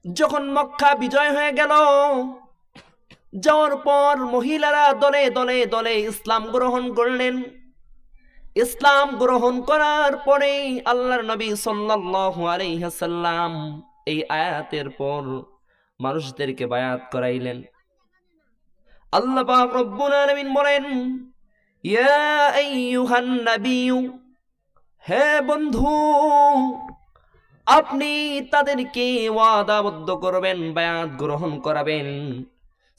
যখন মক্কা বিজয় হয়ে গেল, যাওয়ার পর মহিলারা দলে দলে দলে ইসলাম গ্রহণ করলেন। ইসলাম গ্রহণ করার পরে আল্লাহর নবী সাল্লাল্লাহু আলাইহি ওয়াসাল্লাম এই আয়াতের পর মানুষদেরকে বায়াত করাইলেন। আল্লাহ পাক রব্বুল আলামিন বলেন, ইয়া আইয়ুহান নাবিয়্যু, হে বন্ধু, আপনি তাদেরকে ওয়াদাবদ্ধ করবেন, বায়াত গ্রহণ করাবেন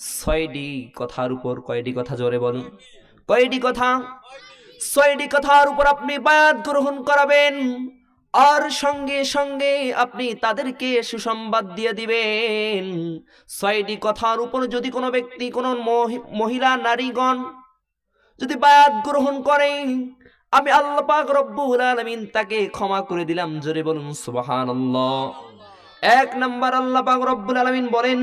6টি কথার উপর। কয়টি কথা জোরে বলুন? কয়টি কথা? 6টি কথার উপর আপনি বায়াত গ্রহণ করাবেন। আর সঙ্গে সঙ্গে আপনি তাদেরকে সুসংবাদ দিয়ে দিবেন 6টি কথার উপর যদি কোনো ব্যক্তি, কোনো মহিলা, নারীগণ যদি বায়াত গ্রহণ করে, আমি আল্লাহ পাক রব্বুল আলামিন তাকে ক্ষমা করে দিলাম। জোরে বলুন সুবহানাল্লাহ। 1 নাম্বার, আল্লাহ পাক রব্বুল আলামিন বলেন,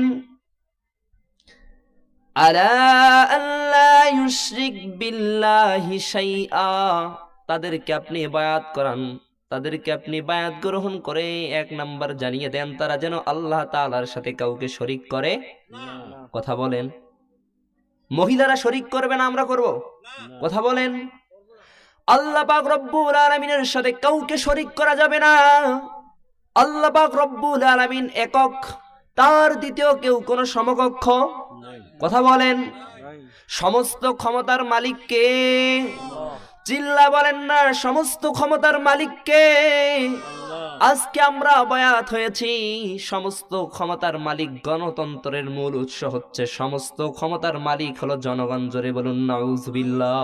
আলা আল্লা ইউশরিক বিল্লাহি শাইআ, তাদেরকে আপনি বায়াত করান, তাদেরকে আপনি বায়াত গ্রহণ করে 1 নাম্বার জানিয়ে দেন তারা যেন আল্লাহ তাআলার সাথে কাউকে শরীক করে না। কথা বলেন, মহিলারা শরীক করবে না, আমরা করব? কথা বলেন। আল্লাহ পাক রব্বুল আলামিনের সাথে কাউকে শরীক করা যাবে না। আল্লাহ পাক রব্বুল আলামিন একক, তার দ্বিতীয় কেউ কোনো সমকক্ষ। কথা বলেন। সমস্ত ক্ষমতার মালিক কে? চিল্লা বলেন না, সমস্ত ক্ষমতার মালিক কে? আজকে আমরা বায়াত হয়েছি, সমস্ত ক্ষমতার মালিক, গণতন্ত্রের মূল উৎস হচ্ছে, সমস্ত ক্ষমতার মালিক হলো জনগণ। জোরে বলুন নাউজুবিল্লাহ।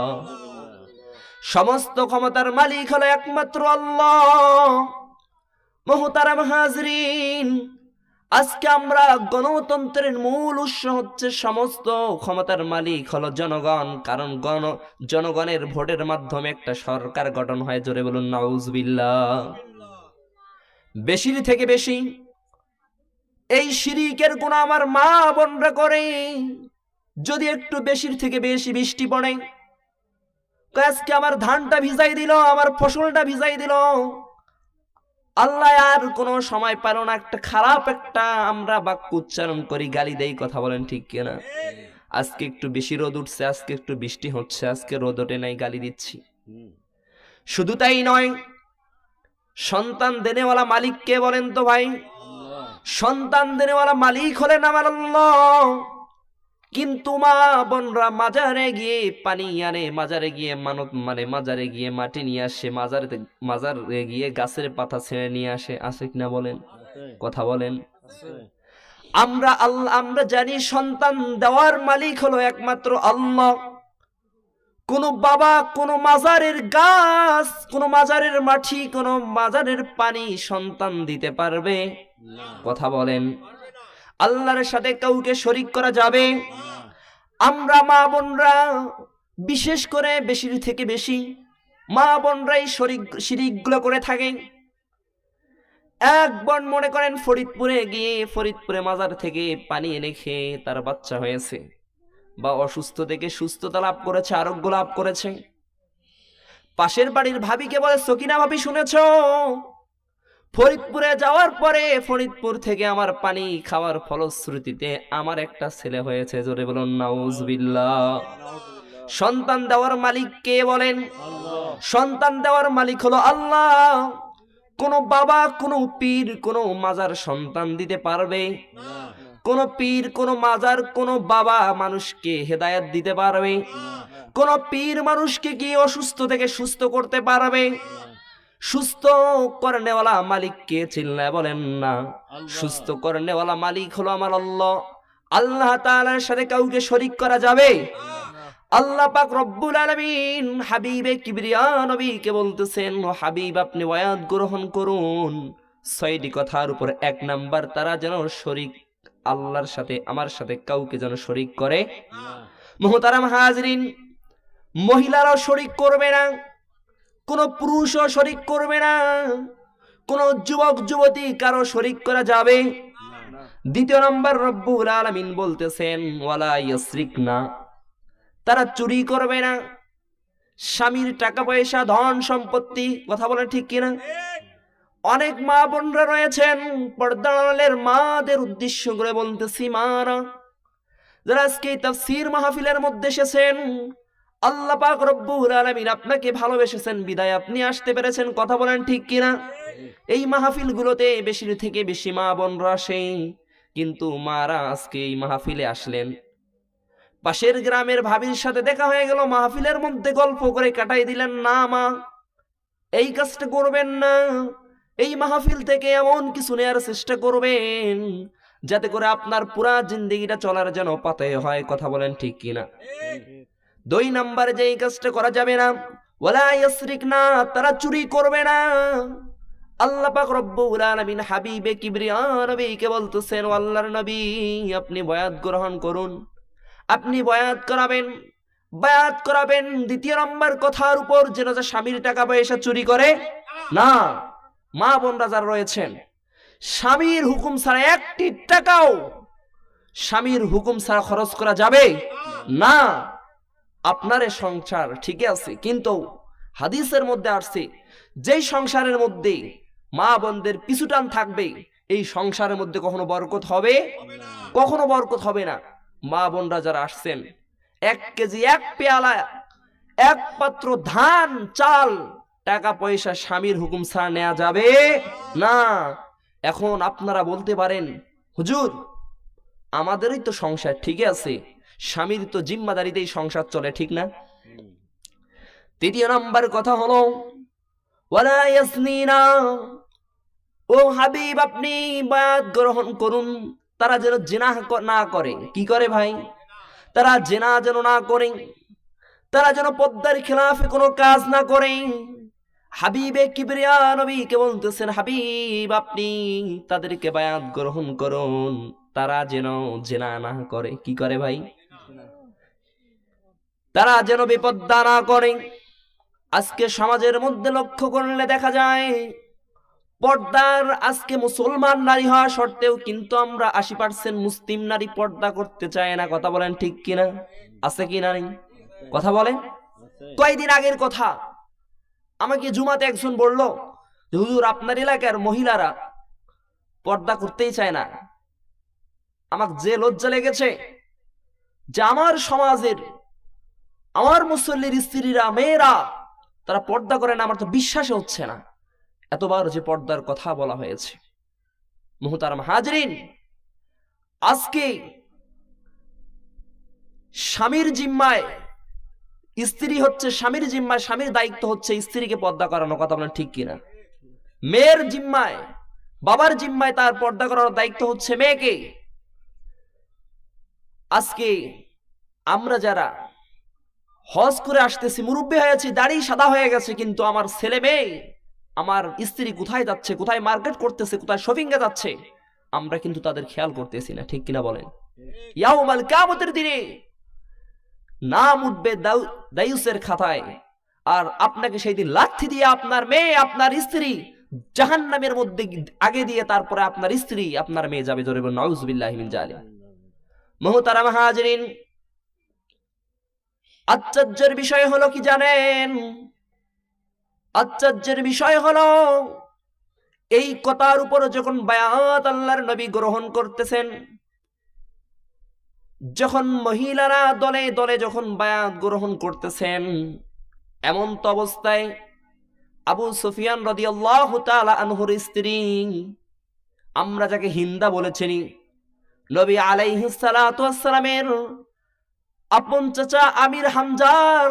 সমস্ত ক্ষমতার মালিক হলো একমাত্র আল্লাহ। মুহতারাম হাজরিন, আজকে আমরা গণতন্ত্রের মূল উৎস হচ্ছে, সমস্ত ক্ষমতার মালিক হলো জনগণ, কারণ জনগণের ভোটের মাধ্যমে একটা সরকার গঠন হয়। জোরে বলুন নাউজুবিল্লাহ। বেশির থেকে বেশি এই শিরিকের গুনাহ আমার মা বোনরা করে। যদি একটু বেশির থেকে বেশি বৃষ্টি পড়ে, আজকে আমার ধানটা ভিজাই দিল, আমার ফসলটা ভিজাই দিল, আল্লাহ আর কোনো সময় পেল না, একটা খারাপ একটা আমরা বাক্য উচ্চারণ করি, গালি দেই। কথা বলেন ঠিক কিনা? আজকে একটু বেশি রোদ উঠছে, আজকে একটু বৃষ্টি হচ্ছে, আজকে রোদ ওঠে নাই, গালি দিচ্ছি। শুধু তাই নয়, সন্তান দেনেওয়ালা মালিক কে বলেন তো ভাই? সন্তান দেনেওয়ালা মালিক হলেন আমার আল্লাহ। কিন্তু মা বোনরা মাজারে গিয়ে পানি আনে, মাজারে গিয়ে মানত মানে, মাজারে গিয়ে মাটি নিয়ে আসে, মাজারে গিয়ে গাছের পাতা ছেড়ে নিয়ে আসে। আছে কিনা বলেন? কথা বলেন। আমরা জানি সন্তান দেওয়ার মালিক হলো একমাত্র আল্লাহ। কোন বাবা কোন মাজারের গাছ, কোন মাজারের মাটি, কোন মাজারের পানি সন্তান দিতে পারবে না। কথা বলেন। আল্লাহর সাথে কাউকে শরীক করা যাবে? আমরা মা বোনরা, বিশেষ করে বেশির থেকে বেশি মা বোনরাই শিরিকগুলো করে থাকে। এক বোন মনে করেন ফরিদপুরে মাজার থেকে পানি এনে খেয়ে তার বাচ্চা হয়েছে, বা অসুস্থ থেকে সুস্থতা লাভ করেছে, আরোগ্য লাভ করেছে। পাশের বাড়ির ভাবিকে বলে, সকিনা ভাবি শুনেছো, ফরিদপুরে যাওয়ার পরে ফরিদপুর থেকে আমার পানি খাওয়ার ফলশ্রুতিতে আমার একটা ছেলে হয়েছে। জোরে বলুন নাউজুবিল্লাহ। সন্তান দেওয়ার মালিক কে বলেন? সন্তান দেওয়ার মালিক হলো আল্লাহ। কোন বাবা, কোন পীর, কোন মাজার সন্তান দিতে পারবে? কোন পীর, কোন মাজার, কোন বাবা মানুষকে হেদায়েত দিতে পারবে? কোন পীর মানুষকে কি অসুস্থ থেকে সুস্থ করতে পারবে? সুস্থ করনেওয়ালা মালিক কে? চিল্লায় বলেন না। সুস্থ করনেওয়ালা মালিক হলো আমার আল্লাহ। আল্লাহ তাআলার সাথে কাউকে শরীক করা যাবে? আল্লাহ পাক রব্বুল আলামিন হাবিবে কিবরিয়া নবীকে বলতেছেন, ও হাবিব, আপনি ওয়ায়াত গ্রহণ করুন 6টি কথার উপর। 1 নাম্বার, তারা যেন শরীক, আল্লাহর সাথে আমার সাথে কাউকে যেন শরীক করে না। মুহতারাম হাজরিন, মহিলারাও শরীক করবে না, কোন পুরুষও শরীক করবে না, কোন যুবক যুবতী কারো শরীক করা যাবে? 2 নাম্বার, রব্বুল আলামিন বলতেছেন, ওয়ালা ইয়াসরিকনা, তারা চুরি করবে না, স্বামীর টাকা পয়সা, ধন সম্পত্তি। কথা বলেন ঠিক কিনা? অনেক মা বোনরা রয়েছেন, পর্দার আড়ালের মাদের উদ্দেশ্য করে বলতেছি, মারা যারা আজকে এই তাফসীর মাহফিলের মধ্যে এসেছেন, আল্লাহ পাক রব্বুল আলামিন আপনাকে ভালোবেসেছেন বিদায় আপনি আসতে পেরেছেন। কথা বলেন ঠিক কিনা? এই মাহফিলগুলোতে বেশি থেকে বেশি মা বোনরা আসে, কিন্তু মারা আজকে এই মাহফিলে আসলেন। পাশের গ্রামের ভাবির সাথে দেখা হয়ে গেল, মাহফিলের মধ্যে গল্প করে কাটাই দিলেন। না মা, এই কাজটা করবেন না। এই মাহফিল থেকে এমন কিছু নেয়ার চেষ্টা করবেন যাতে করে আপনার পুরা জিন্দেগিটা চলার যেন পাতে হয়। কথা বলেন ঠিক কিনা? 2 নম্বরে যে এই কাজটা করা যাবে না, ওয়ালা ইয়াসরিকনা, তারা চুরি করবে না। আল্লাহ পাক রব্বুল আলামিন হাবিবে কিবরিয়া নবীকে বলতেছেন, আল্লাহর নবী আপনি বয়াত গ্রহণ করুন, আপনি বয়াত করাবেন, বায়াত করাবেন 2 নম্বর কথার উপর, যেন যে স্বামীর টাকা পয়সা চুরি করে না। মা বোনরা যারা রয়েছেন, স্বামীর হুকুম ছাড়া 1টি টাকাও স্বামীর হুকুম ছাড়া খরচ করা যাবে না। আপনার সংসার ঠিকই আছে, কিন্তু হাদিসের মধ্যে আসছে যেই সংসারের মধ্যে মা বোনদের পিছুটান থাকবে, এই সংসারের মধ্যে কখনো বরকত হবে, কখনো বরকত হবে না। মা বোনরা যারা আসছেন, 1 কেজি 1 পেয়ালা 1 পাত্র ধান চাল টাকা পয়সা স্বামীর হুকুম ছাড়া নেওয়া যাবে না। এখন আপনারা বলতে পারেন, হুজুর আমাদেরই তো সংসার ঠিকই আছে, স্বামীর তো জিম্মাদারিতেই সংসার চলে, ঠিক না? 3 নম্বর কথা হলো ওয়ালা ইয়াসনিনা, ও হাবিব আপনি বায়াত গ্রহণ করুন, তারা যেন জিনা না করে। কি করে ভাই? তারা জিনা যেন না করে, তারা যেন পর্দার খেলাফে কোনো কাজ না করে। হাবিবে কিবরিয়া নবীকে বলতেছেন, হাবিব আপনি তাদেরকে বায়াত গ্রহণ করুন, তারা যেন জিনা না করে। কি করে ভাই? তারা যেন বিপদ্দা না করে। আজকে সমাজের মধ্যে লক্ষ্য করলে দেখা যায়, পর্দার আজকে মুসলমান নারী হওয়া সত্ত্বেও কিন্তু আমরা 80% মুসলিম নারী পর্দা করতে চায় না। কথা বলেন ঠিক কিনা? আছে কি না? কথা বলেন। কয়েকদিন আগের কথা, আমাকে জুমাতে একজন বলল, হুজুর আপনার এলাকার মহিলারা পর্দা করতেই চায় না। আমাকে যে লজ্জা লেগেছে যে আমার সমাজের, আমার মুসল্লির স্ত্রীরা, মেয়েরা তারা পর্দা করে না, আমার তো বিশ্বাসই হচ্ছে না। এতবার যে পর্দার কথা বলা হয়েছে, মুহতারাম হাজরিন, আজকে স্বামীর জিম্মায় স্ত্রী হচ্ছে, স্বামীর জিম্মায় স্বামীর দায়িত্ব হচ্ছে স্ত্রীকে পর্দা করানো। কথা বলেন ঠিক কিনা? মেয়ের জিম্মায়, বাবার জিম্মায় তার পর্দা করার দায়িত্ব হচ্ছে মেয়েকে। আজকে আমরা যারা হজ করে আসতেছি, মুরব্বী হয়েছি, দাড়ি সাদা হয়ে গেছে, কিন্তু আমার ছেলে মেয়ে, আমার স্ত্রী কোথায় যাচ্ছে, কোথায় মার্কেট করতেছে, কোথায় শপিং এ যাচ্ছে, আমরা কিন্তু তাদের খেয়াল করতেছি না। ঠিক কিনা বলেন? ইয়াউমাল কিয়ামতের দিনে নাম উঠবে দায়ুসের খাতায়, আর আপনাকে সেই দিন লাথি দিয়ে আপনার মেয়ে, আপনার স্ত্রী জাহান্নামের মধ্যে আগে দিয়ে তারপরে আপনার স্ত্রী, আপনার মেয়ে যাবে। জোরে বলুন নাউযুবিল্লাহি মিন জালিক। মুহতারাম হাজিরিন, আশ্চর্যের বিষয় হলো কি জানেন? আশ্চর্যের বিষয় হলো এই কথার উপর যখন বায়াত আল্লাহর নবী গ্রহণ করতেছেন, যখন মহিলারা দলে দলে যখন বায়াত গ্রহণ করতেছেন, এমন তো অবস্থায় আবু সুফিয়ান রাদিয়াল্লাহু তাআলা আনহুর স্ত্রী, আমরা যাকে হিন্দা বলেছেন, নবী আলাইহিস সালাতু ওয়াস সালামের আপন চাচা আমির হামজার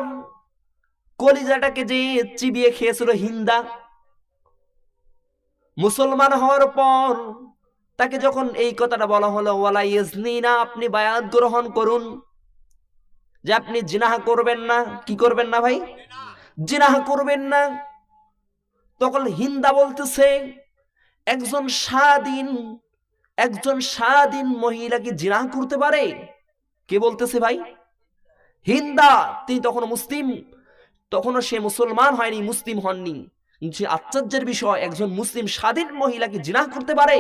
কলিজাটাকে যে চিবিয়ে খেয়েছিল হিন্দা, মুসলমান হওয়ার পর তাকে যখন এই কথাটা বলা হলো, ওয়ালা ইয়াজনিনা, আপনি বায়াত গ্রহণ করুন যে আপনি জিনাহ করবেন না। কি করবেন না ভাই? জিনাহ করবেন না। তখন হিন্দা বলতেছে, একজন স্বাধীন মহিলা কি জিনাহ করতে পারে? কে বলতেছে ভাই? হিন্দা। তিনি তখন মুসলিম, তখনও সে মুসলমান হয়নি, মুসলিম হননি। আশ্চর্যের বিষয়, একজন মুসলিম স্বাধীন মহিলা কি জিনাহ করতে পারে?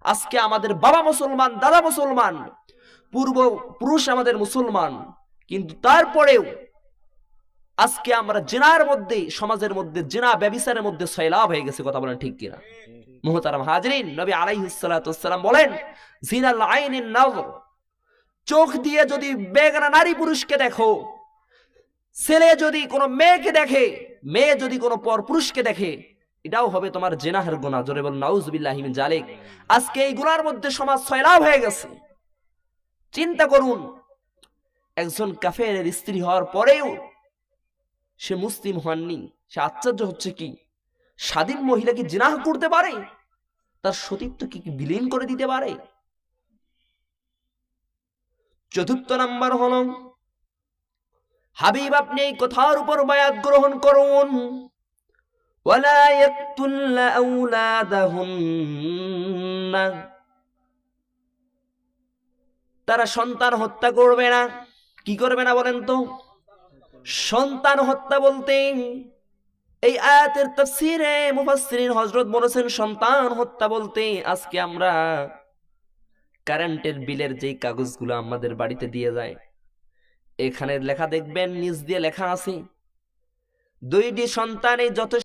আজকে আমাদের বাবা মুসলমান, দাদা মুসলমান, পূর্বপুরুষ আমাদের মুসলমান, কিন্তু তারপরেও আজকে আমরা জিনার মধ্যে, সমাজের মধ্যে জিনা ব্যভিচারের মধ্যে সয়লাভ হয়ে গেছে, কথা বলেন ঠিক কিনা? মুহতারাম হাজরিন, নবী আলাইহিস সালাতু ওয়াসসালাম বলেন, জিনাল আইনিন নাযর, চোখ দিয়ে যদি বেগানা নারী পুরুষকে দেখো, ছেলে যদি কোনো মেয়েকে দেখে, মেয়ে যদি কোনো পর পুরুষকে দেখে, এটাও হবে তোমার জিনাহের গুনাহ। জোরে বলুন নাউযুবিল্লাহি মিন জালিক। আজকে এই গুনার মধ্যে সমাজ সয়লাভ হয়ে গেছে। চিন্তা করুন, একজন কাফেরের স্ত্রী হওয়ার পরেও সে মুসলিম হননি, সে আশ্চর্য হচ্ছে কি, স্বাধীন মহিলা কি জিনাহ করতে পারে? তার সতীত্ব কি বিলীন করে দিতে পারে? চতুর্থ নাম্বার হলো, হাবিব আপনি এই কথার উপর বায়াত গ্রহণ করুন, ওয়ালা ইয়াকতুলনা আওলাদাহুন্না, তারা সন্তান হত্যা করবে না। কি করবে না বলেন তো? সন্তান হত্যা বলতে এই আয়াতের তাফসীরে মুফাসসিরিন হযরত বলেছেন, সন্তান হত্যা বলতে আজকে আমরা কারেন্টের বিলের যেই কাগজগুলো আমাদের বাড়িতে দিয়ে যায়, এখানে লেখা দেখবেন, নিচ দিয়ে লেখা আছে 2টি সন্তানে যথেষ্ট